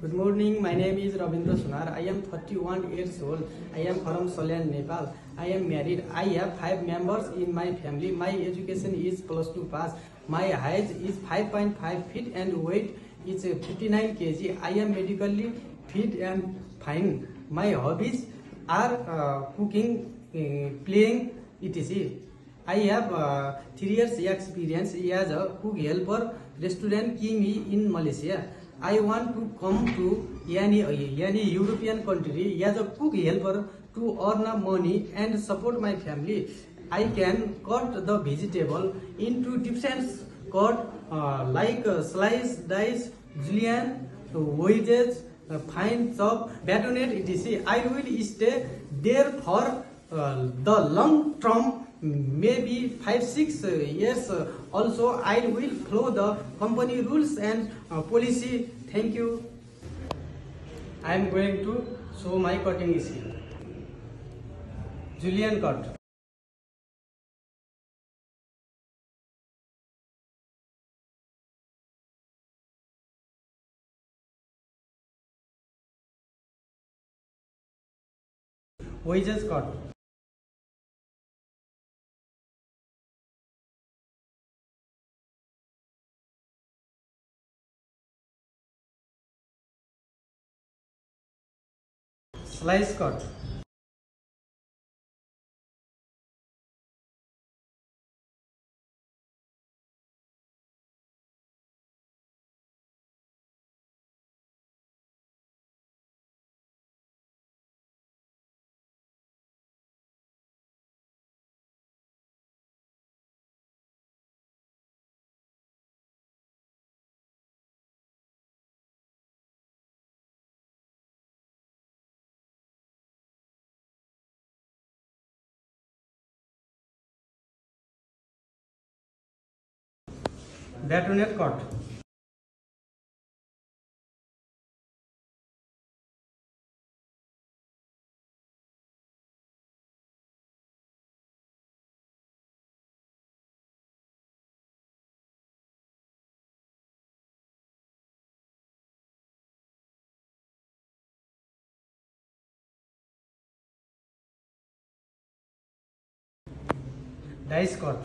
Good morning, my name is Ravindra Sunar. I am 31 years old. I am from Solian, Nepal. I am married. I have 5 members in my family. My education is +2 pass. My height is 5.5 feet and weight is 59 kg. I am medically fit and fine. My hobbies are cooking, playing, etc. I have 3 years experience as a cook helper, restaurant king in Malaysia. I want to come to any European country as a cook helper to earn money and support my family. I can cut the vegetable into different cut like slice, dice, julienne, wedges, fine chop, batonette, etc. I will stay there for the long term, maybe 5-6 years. Also, I will follow the company rules and policy. Thank you. I am going to show my cutting skill. Julienne cut. Wedges cut. Slice cut. Batonette cut. Dice cut.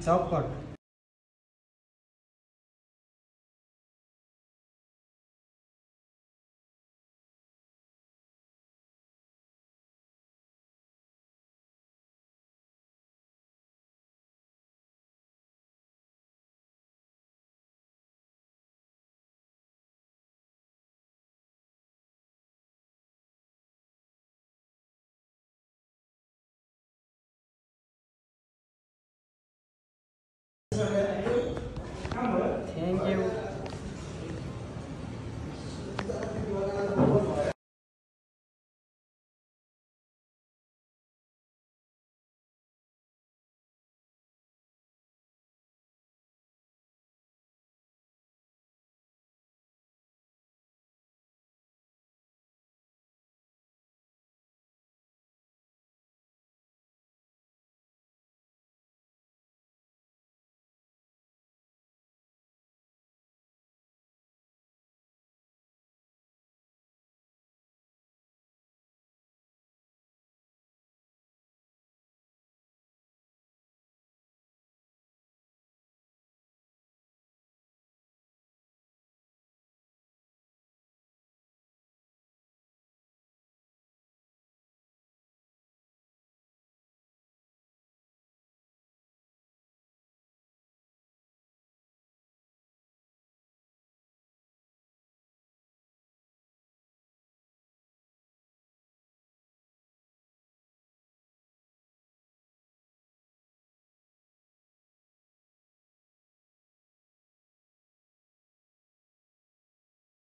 Chop cut.